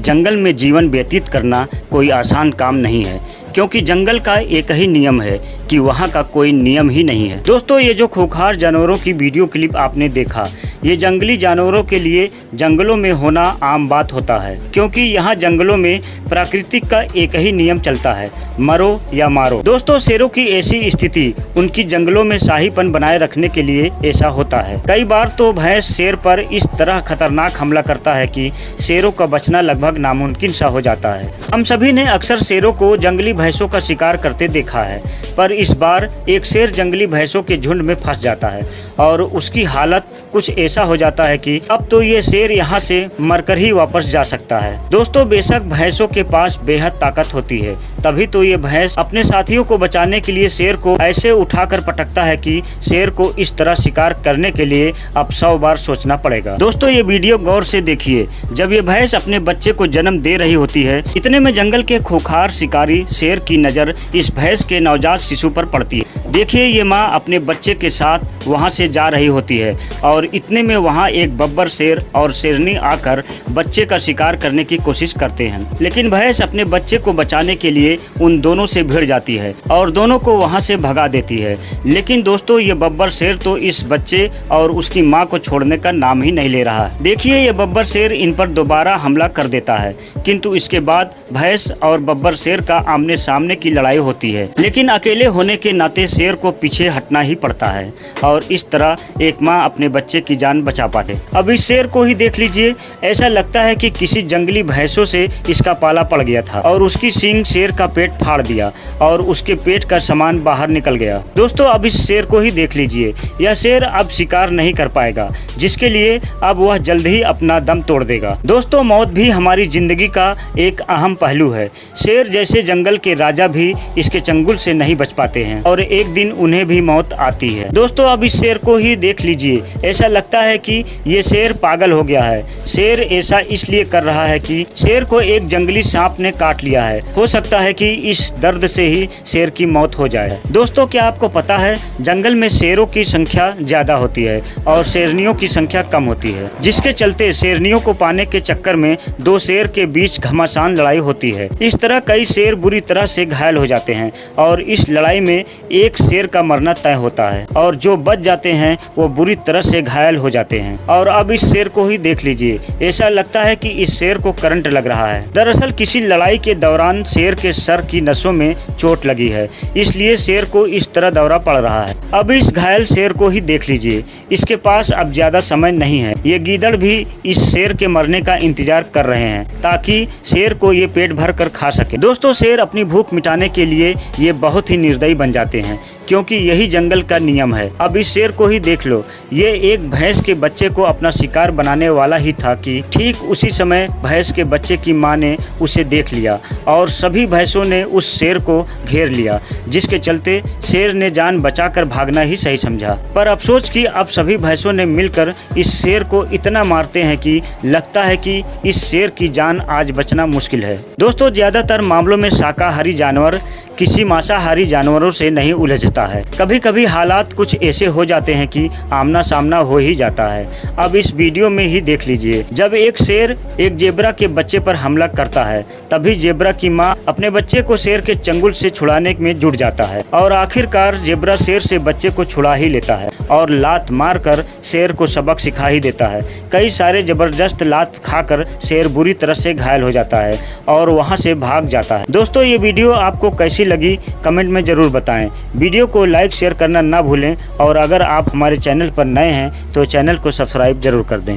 जंगल में जीवन व्यतीत करना कोई आसान काम नहीं है, क्योंकि जंगल का एक ही नियम है कि वहाँ का कोई नियम ही नहीं है। दोस्तों, ये जो खूंखार जानवरों की वीडियो क्लिप आपने देखा, ये जंगली जानवरों के लिए जंगलों में होना आम बात होता है, क्योंकि यहाँ जंगलों में प्राकृतिक का एक ही नियम चलता है, मरो या मारो। दोस्तों, शेरों की ऐसी स्थिति उनकी जंगलों में शाहीपन बनाए रखने के लिए ऐसा होता है। कई बार तो भैंस शेर पर इस तरह खतरनाक हमला करता है कि शेरों का बचना लगभग नामुमकिन सा हो जाता है। हम सभी ने अक्सर शेरों को जंगली भैंसों का शिकार करते देखा है, पर इस बार एक शेर जंगली भैंसों के झुंड में फंस जाता है और उसकी हालत कुछ ऐसा हो जाता है कि अब तो ये शेर यहाँ से मरकर ही वापस जा सकता है। दोस्तों, बेशक भैंसों के पास बेहद ताकत होती है, तभी तो ये भैंस अपने साथियों को बचाने के लिए शेर को ऐसे उठाकर पटकता है कि शेर को इस तरह शिकार करने के लिए अब 100 बार सोचना पड़ेगा। दोस्तों, ये वीडियो गौर से देखिए। जब ये भैंस अपने बच्चे को जन्म दे रही होती है, इतने में जंगल के खूंखार शिकारी शेर की नज़र इस भैंस के नवजात शिशु पर पड़ती है। देखिए, ये माँ अपने बच्चे के साथ वहाँ से जा रही होती है और इतने में वहाँ एक बब्बर शेर और शेरनी आकर बच्चे का शिकार करने की कोशिश करते हैं, लेकिन भैंस अपने बच्चे को बचाने के लिए उन दोनों से भिड़ जाती है और दोनों को वहाँ से भगा देती है। लेकिन दोस्तों, ये बब्बर शेर तो इस बच्चे और उसकी माँ को छोड़ने का नाम ही नहीं ले रहा। देखिए, ये बब्बर शेर इन पर दोबारा हमला कर देता है, किंतु इसके बाद भैंस और बब्बर शेर का आमने सामने की लड़ाई होती है, लेकिन अकेले होने के नाते शेर को पीछे हटना ही पड़ता है और इस तरह एक माँ अपने बच्चे की जान बचा पाते। अब इस शेर को ही देख लीजिए, ऐसा लगता है कि किसी जंगली भैंसों से इसका पाला पड़ गया था और उसकी सींग शेर का पेट फाड़ दिया और उसके पेट का सामान बाहर निकल गया। दोस्तों, अब इस शेर को ही देख लीजिए, यह शेर अब शिकार नहीं कर पाएगा, जिसके लिए अब वह जल्द ही अपना दम तोड़ देगा। दोस्तों, मौत भी हमारी जिंदगी का एक अहम पहलू है। शेर जैसे जंगल के राजा भी इसके चंगुल से नहीं बच पाते हैं और एक दिन उन्हें भी मौत आती है। दोस्तों, अब इस शेर को ही देख लीजिए, ऐसा लगता है कि ये शेर पागल हो गया है। शेर ऐसा इसलिए कर रहा है कि शेर को एक जंगली सांप ने काट लिया है। हो सकता है कि इस दर्द से ही शेर की मौत हो जाए। दोस्तों, क्या आपको पता है, जंगल में शेरों की संख्या ज्यादा होती है और शेरनियों की संख्या कम होती है, जिसके चलते शेरनियों को पाने के चक्कर में दो शेर के बीच घमासान लड़ाई होती है। इस तरह कई शेर बुरी तरह से घायल हो जाते हैं और इस लड़ाई में एक शेर का मरना तय होता है और जो बच जाते हैं वो बुरी तरह से घायल हो जाते हैं। और अब इस शेर को ही देख लीजिए, ऐसा लगता है कि इस शेर को करंट लग रहा है। दरअसल किसी लड़ाई के दौरान शेर के सर की नसों में चोट लगी है, इसलिए शेर को इस तरह दौरा पड़ रहा है। अब इस घायल शेर को ही देख लीजिए, इसके पास अब ज्यादा समय नहीं है। ये गीदड़ भी इस शेर के मरने का इंतजार कर रहे हैं ताकि शेर को ये पेट भर कर खा सके। दोस्तों, शेर अपनी भूख मिटाने के लिए ये बहुत ही निर्दयी बन जाते हैं, क्योंकि यही जंगल का नियम है। अब इस शेर को ही देख लो, ये एक भैंस के बच्चे को अपना शिकार बनाने वाला ही था कि ठीक उसी समय भैंस के बच्चे की मां ने उसे देख लिया और सभी भैंसों ने उस शेर को घेर लिया, जिसके चलते शेर ने जान बचाकर भागना ही सही समझा। पर अफसोस कि अब सभी भैंसों ने मिलकर इस शेर को इतना मारते हैं कि लगता है कि इस शेर की जान आज बचना मुश्किल है। दोस्तों, ज्यादातर मामलों में शाकाहारी जानवर किसी मांसाहारी जानवरों से नहीं उलझता है। कभी कभी हालात कुछ ऐसे हो जाते हैं कि आमना सामना हो ही जाता है। अब इस वीडियो में ही देख लीजिए, जब एक शेर एक जेब्रा के बच्चे पर हमला करता है, तभी जेब्रा की मां अपने बच्चे को शेर के चंगुल से छुड़ाने में जुट जाता है और आखिरकार जेब्रा शेर से बच्चे को छुड़ा ही लेता है और लात मारकर शेर को सबक सिखा ही देता है। कई सारे जबरदस्त लात खाकर शेर बुरी तरह से घायल हो जाता है और वहां से भाग जाता है। दोस्तों, ये वीडियो आपको कैसी लगी कमेंट में जरूर बताएं। वीडियो को लाइक शेयर करना ना भूलें और अगर आप हमारे चैनल पर नए हैं तो चैनल को सब्सक्राइब जरूर कर दें।